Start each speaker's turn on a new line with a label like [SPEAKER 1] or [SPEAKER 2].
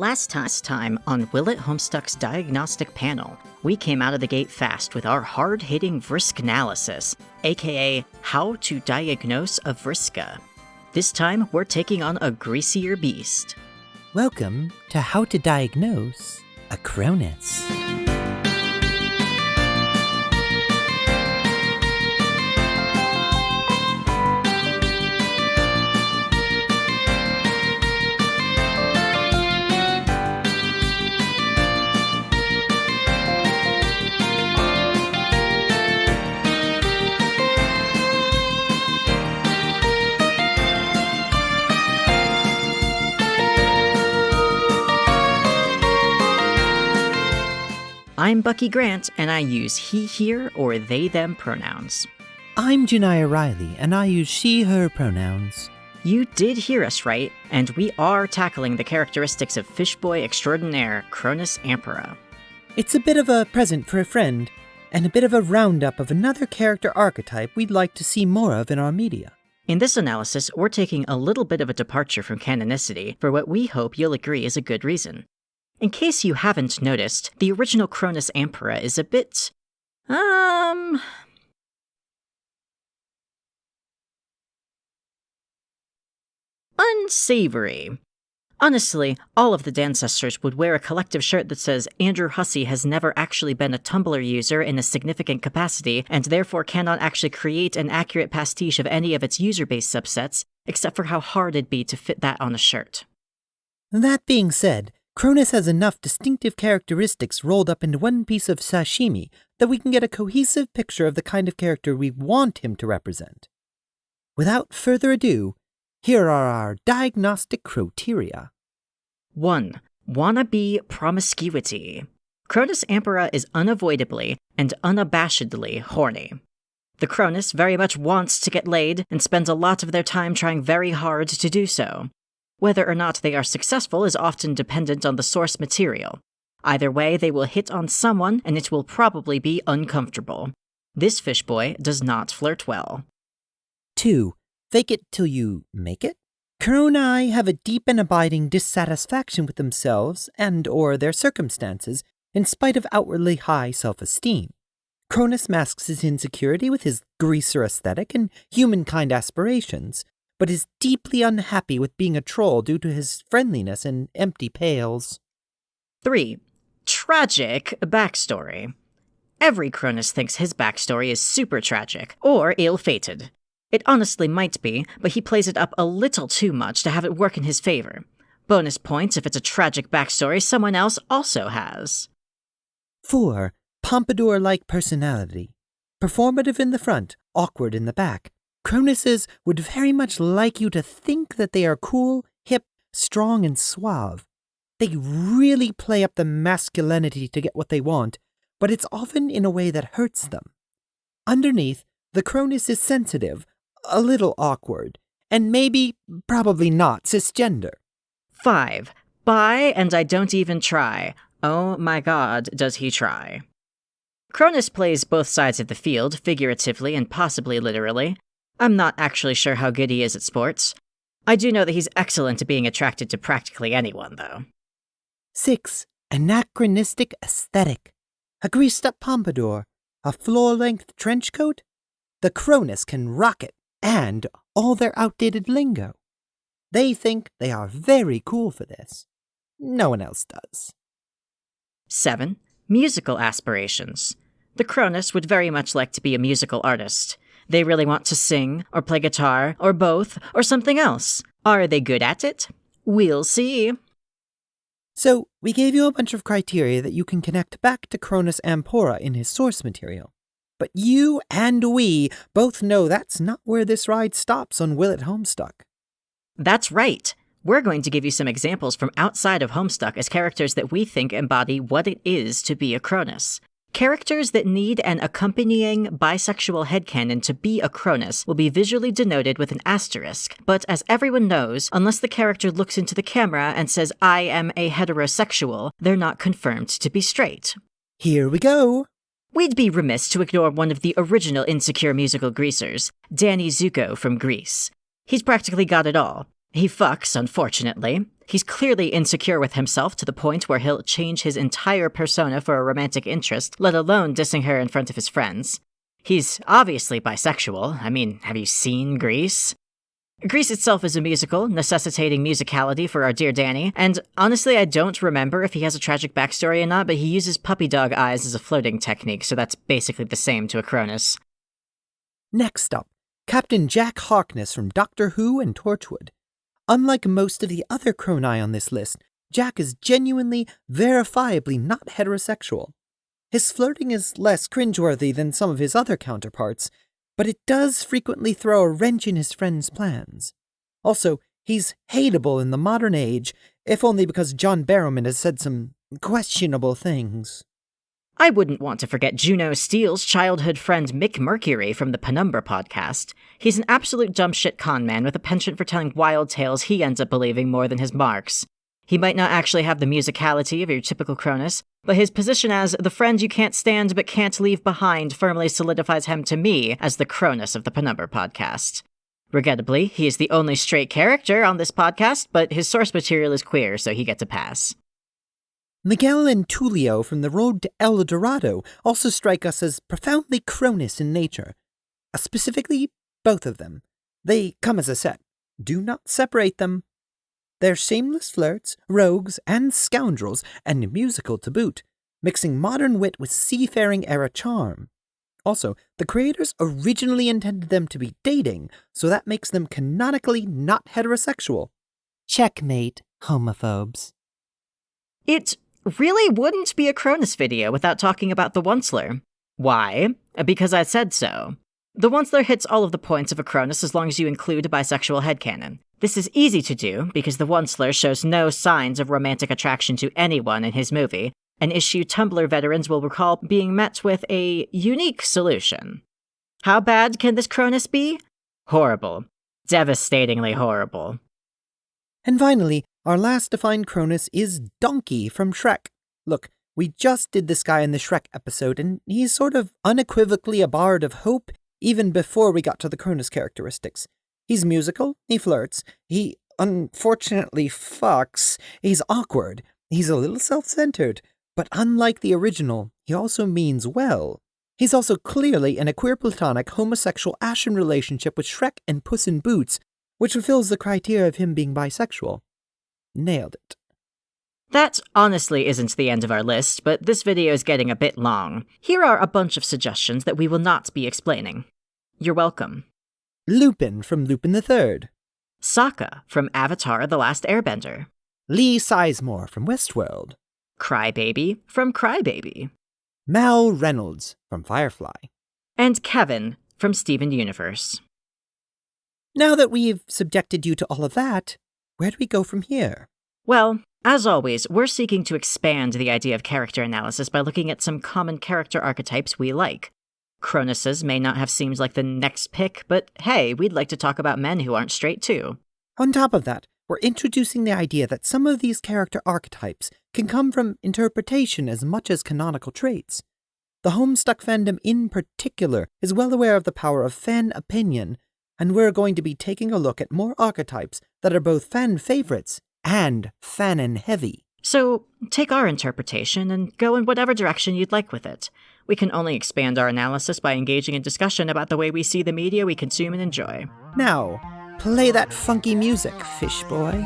[SPEAKER 1] Last time on Willett Homestuck's Diagnostic panel, we came out of the gate fast with our hard-hitting Vrisk analysis, aka How to Diagnose a Vriska. This time, we're taking on a greasier beast.
[SPEAKER 2] Welcome to How to Diagnose a Cronus.
[SPEAKER 1] I'm Bucky Grant, and I use he, here, or they, them pronouns.
[SPEAKER 2] I'm Janiah Riley, and I use she, her pronouns.
[SPEAKER 1] You did hear us right, and we are tackling the characteristics of fishboy extraordinaire Cronus Ampora.
[SPEAKER 2] It's a bit of a present for a friend, and a bit of a roundup of another character archetype we'd like to see more of in our media.
[SPEAKER 1] In this analysis, we're taking a little bit of a departure from canonicity for what we hope you'll agree is a good reason. In case you haven't noticed, the original Cronus Ampora is a bit, unsavory. Honestly, all of the Dancestors would wear a collective shirt that says Andrew Hussey has never actually been a Tumblr user in a significant capacity and therefore cannot actually create an accurate pastiche of any of its user-based subsets, except for how hard it'd be to fit that on a shirt.
[SPEAKER 2] That being said, Cronus has enough distinctive characteristics rolled up into one piece of sashimi that we can get a cohesive picture of the kind of character we want him to represent. Without further ado, here are our Diagnostic Croteria.
[SPEAKER 1] 1. Wannabe promiscuity. Cronus Ampora is unavoidably and unabashedly horny. The Cronus very much wants to get laid and spends a lot of their time trying very hard to do so. Whether or not they are successful is often dependent on the source material. Either way, they will hit on someone, and it will probably be uncomfortable. This fishboy does not flirt well.
[SPEAKER 2] 2. Fake it till you make it. Cronii have a deep and abiding dissatisfaction with themselves and or their circumstances, in spite of outwardly high self-esteem. Cronus masks his insecurity with his greaser aesthetic and humankind aspirations, but is deeply unhappy with being a troll due to his friendliness and empty pails.
[SPEAKER 1] 3. Tragic backstory. Every Cronus thinks his backstory is super tragic, or ill-fated. It honestly might be, but he plays it up a little too much to have it work in his favor. Bonus points if it's a tragic backstory someone else also has.
[SPEAKER 2] 4. Pompadour-like personality. Performative in the front, awkward in the back. Cronuses would very much like you to think that they are cool, hip, strong, and suave. They really play up the masculinity to get what they want, but it's often in a way that hurts them. Underneath, the Cronus is sensitive, a little awkward, and probably not cisgender.
[SPEAKER 1] 5. Bi and I don't even try. Oh my god, does he try. Cronus plays both sides of the field, figuratively and possibly literally. I'm not actually sure how good he is at sports. I do know that he's excellent at being attracted to practically anyone, though.
[SPEAKER 2] 6. Anachronistic aesthetic. A greased-up pompadour, a floor-length trench coat. The Cronus can rock it, and all their outdated lingo. They think they are very cool for this. No one else does.
[SPEAKER 1] 7. Musical aspirations. The Cronus would very much like to be a musical artist. They really want to sing, or play guitar, or both, or something else. Are they good at it? We'll see.
[SPEAKER 2] So, we gave you a bunch of criteria that you can connect back to Cronus Ampora in his source material. But you and we both know that's not where this ride stops on Willett Homestuck.
[SPEAKER 1] That's right. We're going to give you some examples from outside of Homestuck as characters that we think embody what it is to be a Cronus. Characters that need an accompanying bisexual headcanon to be a Cronus will be visually denoted with an asterisk, but as everyone knows, unless the character looks into the camera and says, "I am a heterosexual," they're not confirmed to be straight.
[SPEAKER 2] Here we go!
[SPEAKER 1] We'd be remiss to ignore one of the original insecure musical greasers, Danny Zuko from Grease. He's practically got it all. He fucks, unfortunately. He's clearly insecure with himself to the point where he'll change his entire persona for a romantic interest, let alone dissing her in front of his friends. He's obviously bisexual. I mean, have you seen Grease? Grease itself is a musical, necessitating musicality for our dear Danny, and honestly I don't remember if he has a tragic backstory or not, but he uses puppy dog eyes as a floating technique, so that's basically the same to a Cronus.
[SPEAKER 2] Next up, Captain Jack Harkness from Doctor Who and Torchwood. Unlike most of the other Cronii on this list, Jack is genuinely, verifiably not heterosexual. His flirting is less cringeworthy than some of his other counterparts, but it does frequently throw a wrench in his friends' plans. Also, he's hateable in the modern age, if only because John Barrowman has said some questionable things.
[SPEAKER 1] I wouldn't want to forget Juno Steele's childhood friend Mick Mercury from the Penumbra podcast. He's an absolute dumb shit con man with a penchant for telling wild tales he ends up believing more than his marks. He might not actually have the musicality of your typical Cronus, but his position as the friend you can't stand but can't leave behind firmly solidifies him to me as the Cronus of the Penumbra podcast. Regrettably, he is the only straight character on this podcast, but his source material is queer, so he gets a pass.
[SPEAKER 2] Miguel and Tulio from The Road to El Dorado also strike us as profoundly Cronus in nature. Specifically, both of them. They come as a set. Do not separate them. They're shameless flirts, rogues, and scoundrels, and musical to boot, mixing modern wit with seafaring-era charm. Also, the creators originally intended them to be dating, so that makes them canonically not heterosexual. Checkmate, homophobes.
[SPEAKER 1] It really wouldn't be a Cronus video without talking about the Onceler. Why? Because I said so. The Onceler hits all of the points of a Cronus as long as you include a bisexual headcanon. This is easy to do because the Onceler shows no signs of romantic attraction to anyone in his movie, an issue Tumblr veterans will recall being met with a unique solution. How bad can this Cronus be? Horrible. Devastatingly horrible.
[SPEAKER 2] And finally, our last defined Cronus is Donkey from Shrek. Look, we just did this guy in the Shrek episode, and he's sort of unequivocally a bard of hope even before we got to the Cronus characteristics. He's musical, he flirts, he unfortunately fucks, he's awkward, he's a little self-centered, but unlike the original, he also means well. He's also clearly in a queer platonic homosexual ashen relationship with Shrek and Puss in Boots, which fulfills the criteria of him being bisexual. Nailed it.
[SPEAKER 1] That honestly isn't the end of our list, but this video is getting a bit long. Here are a bunch of suggestions that we will not be explaining. You're welcome.
[SPEAKER 2] Lupin from Lupin the Third.
[SPEAKER 1] Sokka from Avatar: The Last Airbender.
[SPEAKER 2] Lee Sizemore from Westworld.
[SPEAKER 1] Crybaby from Crybaby.
[SPEAKER 2] Mal Reynolds from Firefly.
[SPEAKER 1] And Kevin from Steven Universe.
[SPEAKER 2] Now that we've subjected you to all of that, where do we go from here?
[SPEAKER 1] Well, as always, we're seeking to expand the idea of character analysis by looking at some common character archetypes we like. Cronuses may not have seemed like the next pick, but hey, we'd like to talk about men who aren't straight too.
[SPEAKER 2] On top of that, we're introducing the idea that some of these character archetypes can come from interpretation as much as canonical traits. The Homestuck fandom in particular is well aware of the power of fan opinion, and we're going to be taking a look at more archetypes that are both fan favorites and fanon-heavy.
[SPEAKER 1] So, take our interpretation and go in whatever direction you'd like with it. We can only expand our analysis by engaging in discussion about the way we see the media we consume and enjoy.
[SPEAKER 2] Now, play that funky music, fishboy.